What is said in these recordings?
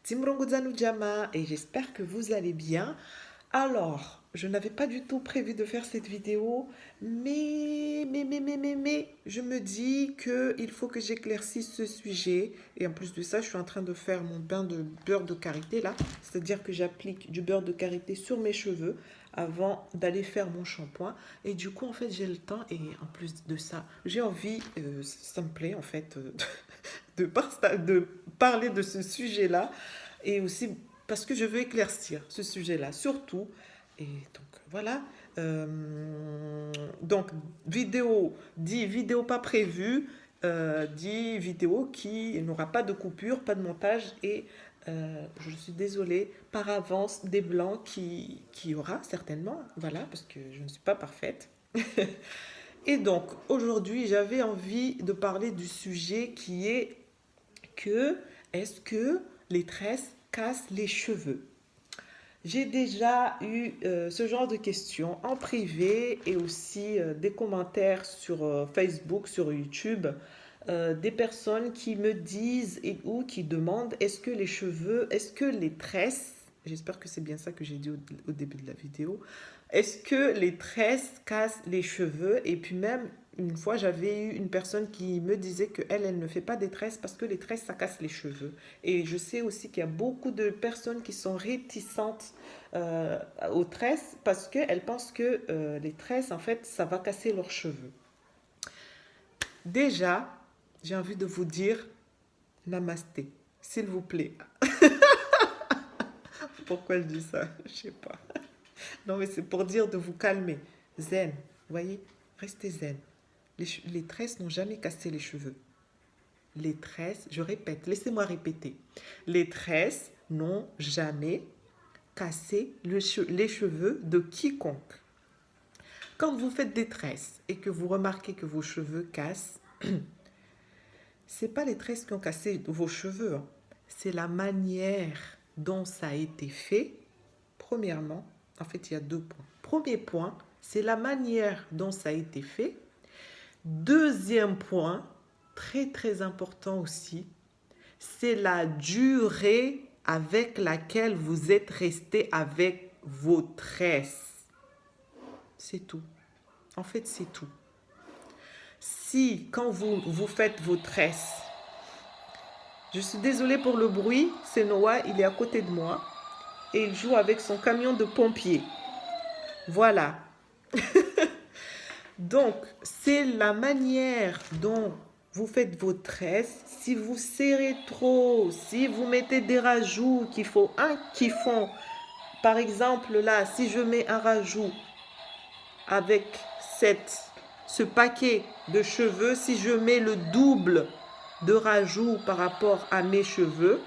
Timrongodzanu Jama et j'espère que vous allez bien. Alors, je n'avais pas du tout prévu de faire cette vidéo, mais, je me dis qu'il faut que j'éclaircisse ce sujet. Et en plus de ça, je suis en train de faire mon bain de beurre de karité là. C'est-à-dire que j'applique du beurre de karité sur mes cheveux avant d'aller faire mon shampoing. Et du coup, en fait, j'ai le temps et en plus de ça, j'ai envie, ça me plaît en fait, de parler de ce sujet-là et aussi parce que je veux éclaircir ce sujet-là, surtout. Et donc, voilà. Donc, vidéo dit vidéo pas prévue, dit vidéo qui n'aura pas de coupure, pas de montage. Et je suis désolée par avance des blancs qui y aura certainement. Voilà, parce que je ne suis pas parfaite. Et donc, aujourd'hui, j'avais envie de parler du sujet qui est que est-ce que les tresses cassent les cheveux? J'ai déjà eu ce genre de questions en privé et aussi des commentaires sur Facebook, sur YouTube, des personnes qui me disent ou qui demandent est-ce que les cheveux, est-ce que les tresses, j'espère que c'est bien ça que j'ai dit au début de la vidéo, est-ce que les tresses cassent les cheveux? Et puis même, une fois, j'avais eu une personne qui me disait que elle ne fait pas des tresses parce que les tresses, ça casse les cheveux. Et je sais aussi qu'il y a beaucoup de personnes qui sont réticentes euh, aux tresses parce qu'elles pensent que les tresses, en fait, ça va casser leurs cheveux. Déjà, j'ai envie de vous dire namasté, s'il vous plaît. Pourquoi je dis ça? Je sais pas. Non, mais c'est pour dire de vous calmer. Zen, voyez, restez zen. Les tresses n'ont jamais cassé les cheveux. Les tresses, je répète, laissez-moi répéter. Les tresses n'ont jamais cassé les cheveux de quiconque. Quand vous faites des tresses et que vous remarquez que vos cheveux cassent, c'est pas les tresses qui ont cassé vos cheveux, hein. C'est la manière dont ça a été fait. Premièrement, en fait, il y a deux points. Premier point, c'est la manière dont ça a été fait. Deuxième point, très très important aussi, c'est la durée avec laquelle vous êtes resté avec vos tresses. C'est tout. En fait, c'est tout. Si, quand vous faites vos tresses, je suis désolée pour le bruit, c'est Noah, il est à côté de moi et il joue avec son camion de pompier. Voilà. Donc, c'est la manière dont vous faites vos tresses. Si vous serrez trop, si vous mettez des rajouts qui font, par exemple là, si je mets un rajout avec ce paquet de cheveux, si je mets le double de rajout par rapport à mes cheveux,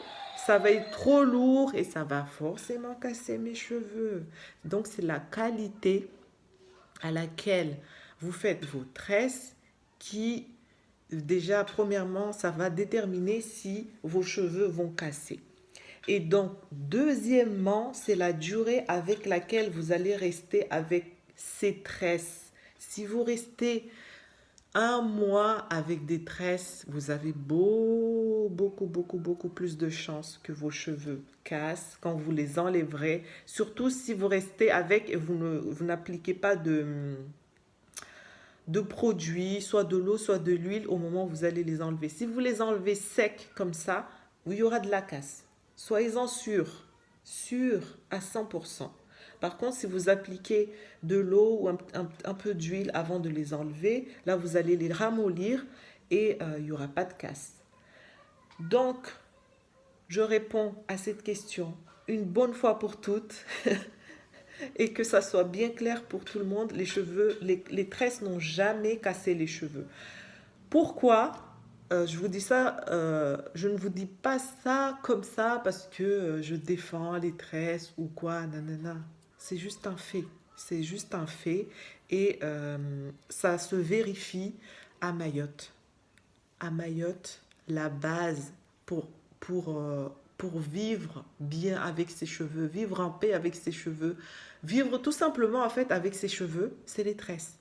ça va être trop lourd et ça va forcément casser mes cheveux. Donc, c'est la qualité à laquelle vous faites vos tresses qui, déjà, premièrement, ça va déterminer si vos cheveux vont casser. Et donc, deuxièmement, c'est la durée avec laquelle vous allez rester avec ces tresses. Si vous restez un mois avec des tresses, vous avez beaucoup plus de chances que vos cheveux cassent quand vous les enlèverez. Surtout si vous restez avec et vous n'appliquez pas de produits, soit de l'eau, soit de l'huile au moment où vous allez les enlever. Si vous les enlevez secs comme ça, il y aura de la casse. Soyez-en sûr à 100%. Par contre, si vous appliquez de l'eau ou un peu d'huile avant de les enlever, là, vous allez les ramollir et il n'y aura pas de casse. Donc, je réponds à cette question une bonne fois pour toutes et que ça soit bien clair pour tout le monde. Les tresses n'ont jamais cassé les cheveux. Pourquoi je vous dis ça, je ne vous dis pas ça comme ça parce que je défends les tresses ou quoi, nanana. C'est juste un fait. C'est juste un fait et ça se vérifie à Mayotte. À Mayotte, la base pour vivre bien avec ses cheveux, vivre en paix avec ses cheveux, vivre tout simplement en fait avec ses cheveux, c'est les tresses.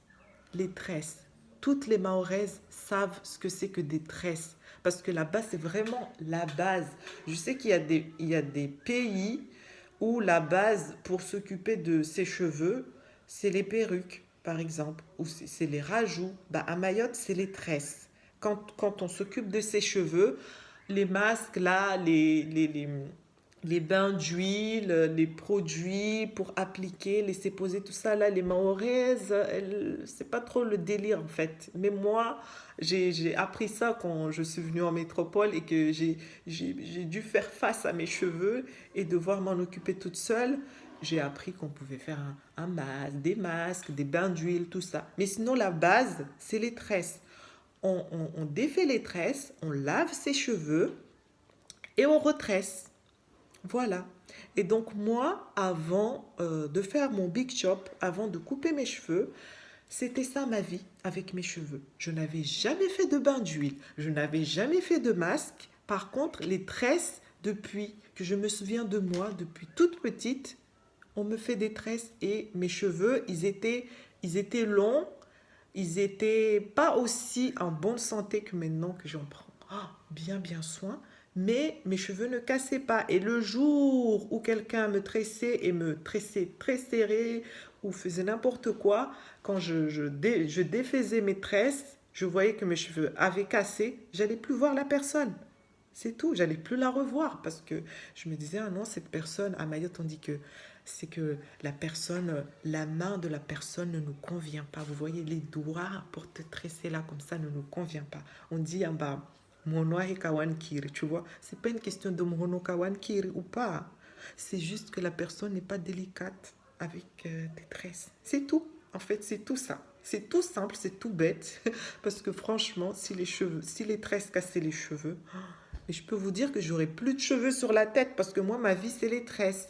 Les tresses. toutes les Mahoraises savent ce que c'est que des tresses. Parce que là-bas, c'est vraiment la base. Je sais il y a des pays où la base pour s'occuper de ses cheveux, c'est les perruques, par exemple, ou c'est les rajouts. Bah, à Mayotte, c'est les tresses. Quand on s'occupe de ses cheveux, les masques, là, les bains d'huile, les produits pour appliquer, laisser poser tout ça, là, les Mahoraises, c'est pas trop le délire, en fait. Mais moi, j'ai appris ça quand je suis venue en métropole et que j'ai dû faire face à mes cheveux et devoir m'en occuper toute seule. J'ai appris qu'on pouvait faire un masque, des bains d'huile, tout ça. Mais sinon, la base, c'est les tresses. On défait les tresses, on lave ses cheveux et on retresse. Voilà. Et donc moi, avant de faire mon big chop, avant de couper mes cheveux, c'était ça ma vie avec mes cheveux. Je n'avais jamais fait de bain d'huile, je n'avais jamais fait de masque. Par contre, les tresses, depuis que je me souviens de moi, depuis toute petite, on me fait des tresses et mes cheveux, ils étaient longs, ils étaient pas aussi en bonne santé que maintenant que j'en prends bien soin. Mais mes cheveux ne cassaient pas. Et le jour où quelqu'un me tressait et me tressait très serré ou faisait n'importe quoi, quand je défaisais mes tresses, je voyais que mes cheveux avaient cassé, j'allais plus voir la personne. C'est tout, j'allais plus la revoir parce que je me disais, ah non, cette personne, à Mayotte, on dit que c'est que la personne, la main de la personne ne nous convient pas. Vous voyez, les doigts pour te tresser là comme ça ne nous convient pas. On dit en bas, Monoa et Kawan Kiri, tu vois. C'est pas une question de Mono Kawan Kiri ou pas. C'est juste que la personne n'est pas délicate avec tes tresses. C'est tout. En fait, c'est tout ça. C'est tout simple, c'est tout bête. Parce que franchement, si les tresses cassaient les cheveux, mais je peux vous dire que j'aurais plus de cheveux sur la tête parce que moi, ma vie, c'est les tresses.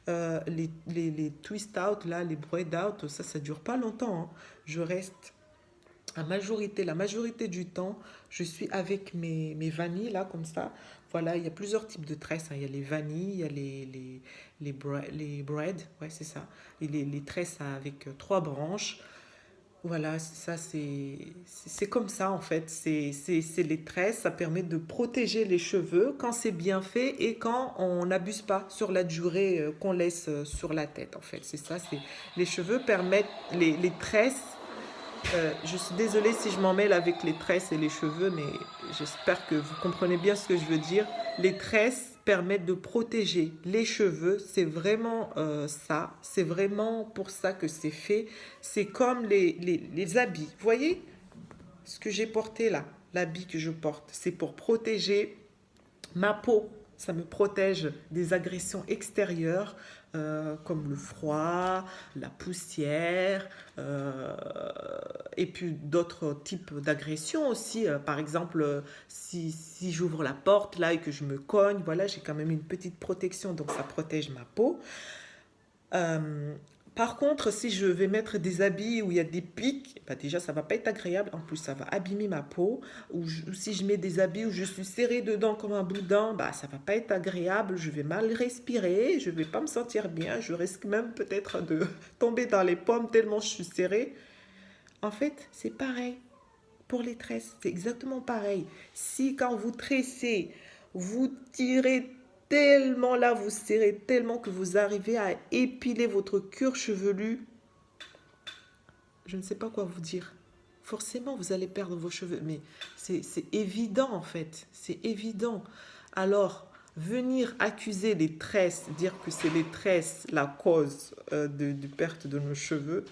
Les twist out, là, les braid out, ça dure pas longtemps. Hein. Je reste la majorité du temps, je suis avec mes vanilles, là, comme ça. Voilà, il y a plusieurs types de tresses. Hein. Il y a les vanilles, il y a les braid, ouais, c'est ça. Et les tresses avec trois branches. Voilà, ça, c'est comme ça en fait. C'est les tresses, ça permet de protéger les cheveux quand c'est bien fait et quand on n'abuse pas sur la durée qu'on laisse sur la tête en fait. C'est ça, les cheveux permettent, les tresses, je suis désolée si je m'en mêle avec les tresses et les cheveux, mais j'espère que vous comprenez bien ce que je veux dire. Les tresses permettent de protéger les cheveux, c'est vraiment ça, c'est vraiment pour ça que c'est fait. C'est comme les habits, vous voyez ce que j'ai porté là, l'habit que je porte, c'est pour protéger ma peau. Ça me protège des agressions extérieures comme le froid, la poussière et puis d'autres types d'agressions aussi. Par exemple, si j'ouvre la porte là et que je me cogne, voilà, j'ai quand même une petite protection, donc ça protège ma peau. Euh, Par contre, si je vais mettre des habits où il y a des pics, bah déjà ça va pas être agréable. En plus, ça va abîmer ma peau. Ou si je mets des habits où je suis serrée dedans comme un boudin, bah ça va pas être agréable. Je vais mal respirer, je vais pas me sentir bien. Je risque même peut-être de tomber dans les pommes tellement je suis serrée. En fait, c'est pareil pour les tresses. C'est exactement pareil. Si quand vous tressez, vous tirez tellement là, vous serrez tellement que vous arrivez à épiler votre cuir chevelu, je ne sais pas quoi vous dire. Forcément, vous allez perdre vos cheveux, mais c'est évident en fait, c'est évident. Alors, venir accuser les tresses, dire que c'est les tresses la cause de perte de nos cheveux,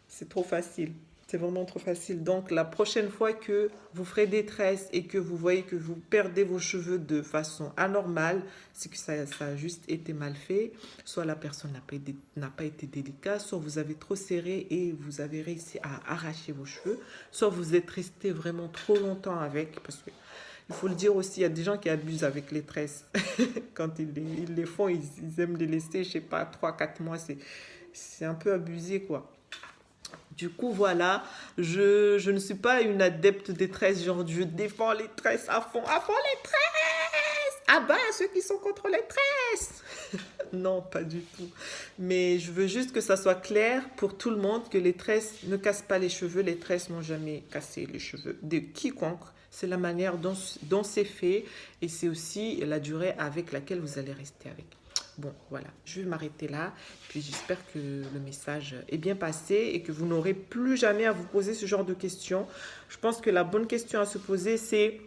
c'est trop facile. C'est vraiment trop facile. Donc, la prochaine fois que vous ferez des tresses et que vous voyez que vous perdez vos cheveux de façon anormale, c'est que ça a juste été mal fait. Soit la personne n'a pas été délicate, soit vous avez trop serré et vous avez réussi à arracher vos cheveux, soit vous êtes resté vraiment trop longtemps avec. Parce que, il faut le dire aussi, il y a des gens qui abusent avec les tresses. Quand ils les font, ils aiment les laisser, je sais pas, 3 4 mois. C'est un peu abusé, quoi. Du coup, voilà, je ne suis pas une adepte des tresses, genre je défends les tresses à fond les tresses! Ah bah, ceux qui sont contre les tresses. Non, pas du tout. Mais je veux juste que ça soit clair pour tout le monde que les tresses ne cassent pas les cheveux. Les tresses n'ont jamais cassé les cheveux de quiconque. C'est la manière dont c'est fait et c'est aussi la durée avec laquelle vous allez rester avec. Bon, voilà, je vais m'arrêter là. Puis j'espère que le message est bien passé et que vous n'aurez plus jamais à vous poser ce genre de questions. Je pense que la bonne question à se poser, c'est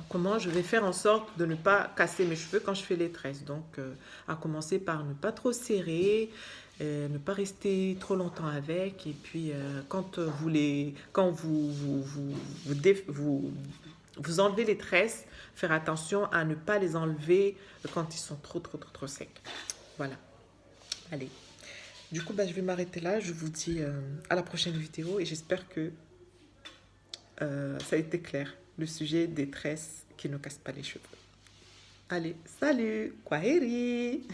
comment je vais faire en sorte de ne pas casser mes cheveux quand je fais les tresses. Donc, à commencer par ne pas trop serrer, ne pas rester trop longtemps avec. Et puis, quand vous enlevez les tresses, faire attention à ne pas les enlever quand ils sont trop secs. Voilà. Allez. Du coup, bah, je vais m'arrêter là. Je vous dis à la prochaine vidéo et j'espère que ça a été clair. Le sujet des tresses qui ne cassent pas les cheveux. Allez, salut, kwaheri.